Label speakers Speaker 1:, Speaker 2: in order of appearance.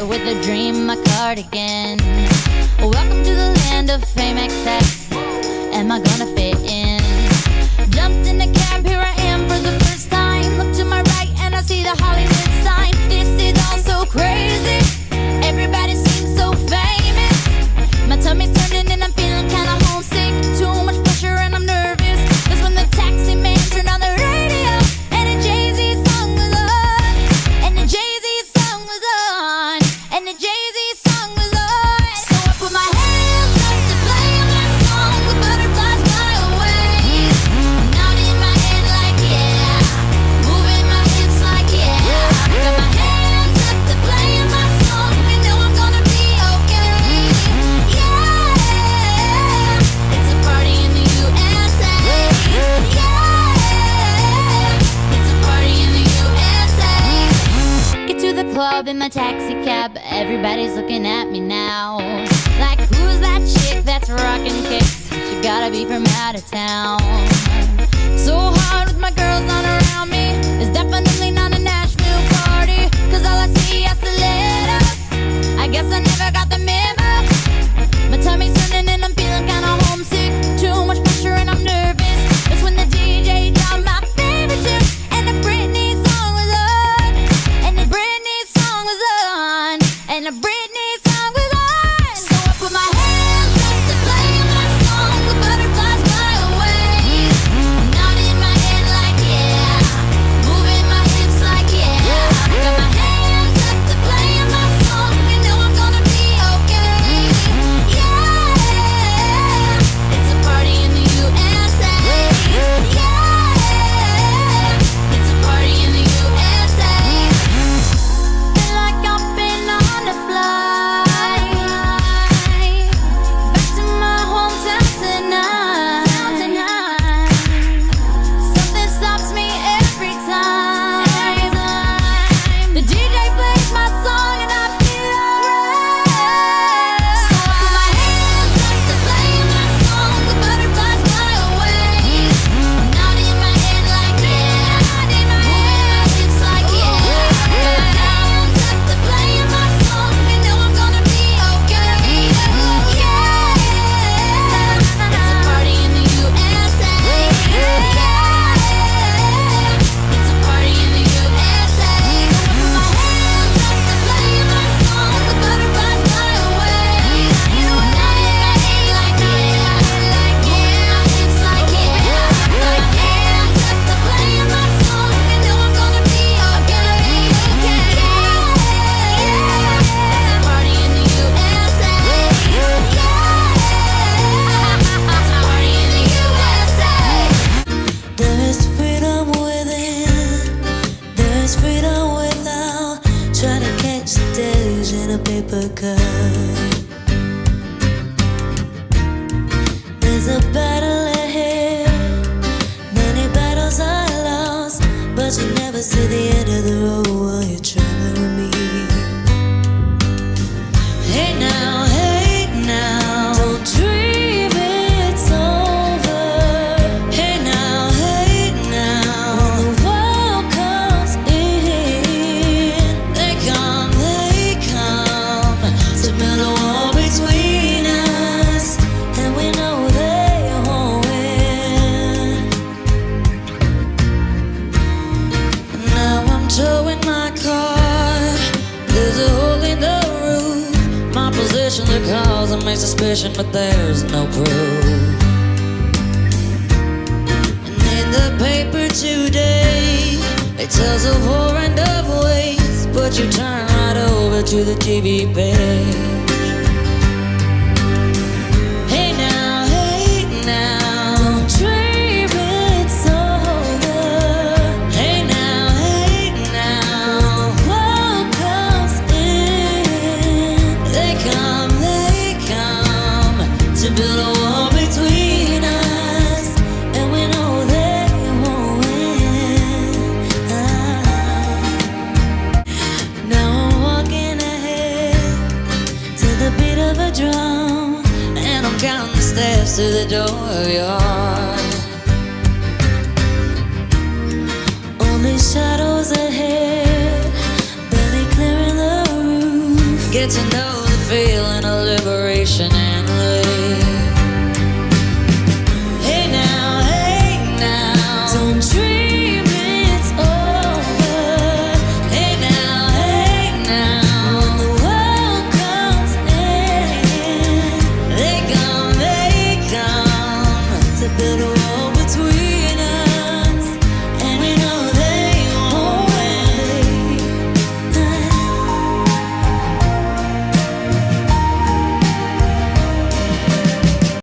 Speaker 1: with a dream, my cardigan. Welcome to the land of fame excess. Am I gonna fit in? Jumped in a cab, here I am for the first time. Look to my right and I see the Hollywood sign. This is all so crazy. Everybody seems so famous. My tummy's turning and I'm feeling kinda homesick. Too much pressure and I'm nervous. That's when the taxi man turned on the radio and a Jay-Z song was on. And the Jay-Z song was on. And the Jay-Z song was on. So I put my hands up to play my song. The butterflies fly away. Nodding my head like yeah. Moving my hips like yeah. Got my hands up to play my song. You know I'm gonna be okay. Yeah. It's a party in the USA. Yeah. It's a party in the USA. Get to the club in my taxi cab. Everybody's looking at me now. Like, who's that chick that's rocking kicks? She gotta be from out of town. So hard with my girls on around me. It's definitely not a Nashville party. Cause all I see are stilettos. I guess I never got the memo. My tummy's turning and I'm feeling kinda homesick. Too much pressure and I'm nervous. That's when the DJ dropped my favorite tune. And the Britney song was on. And the Britney song was on. And the Britney song was on. So I put my hands up to play my song. The butterflies fly away. Nodding my head like yeah. Moving my hips like yeah. Got my hands up to play my song. You know I'm gonna be okay. Yeah. It's a party in the USA. Yeah. It's a party in the USA. Feel like I've been on a flight back to my hometown tonight. Something stops me every time. The DJ plays my song and I feel alright. So I put my hands up to play my song. The butterflies fly away. Nodding my head like yeah. Moving my hips like yeah. Got my hands up to play my song. You know I'm gonna be okay. Yeah. It's a party in the USA. Yeah. It's a party in the USA. Put my hands up to play my song. The butterflies fly away. Nodding my head like yeah. Moving my hips like yeah. Got my hands up to play my song. You know I'm gonna be okay. Yeah. It's a party in the USA. Yeah. It's a party in the USA.
Speaker 2: There is freedom within, there is freedom without. Trying to catch the days in a paper cup. There's a battle ahead, many battles I lost, but you never see the end of the road while you're traveling with me. Hey now, don't dream it's over. Hey now, when the world comes in, they come to build a wall between us, and we know they won't win. Now I'm towing my car. There's a hole in the roof. My position the cause of my suspicion, but there's no proof. And in the paper today, it tells of war and of waste, but you turn right over to the TV page. Hey now, don't dream it's over. Hey now, world comes in. They come to build a wall between us, and we know they won't win. Now I'm walking ahead to the beat of a drum, and I'm counting the steps to the door of your heart. Only shadows ahead, barely clearing the roof. get to know the feeling a little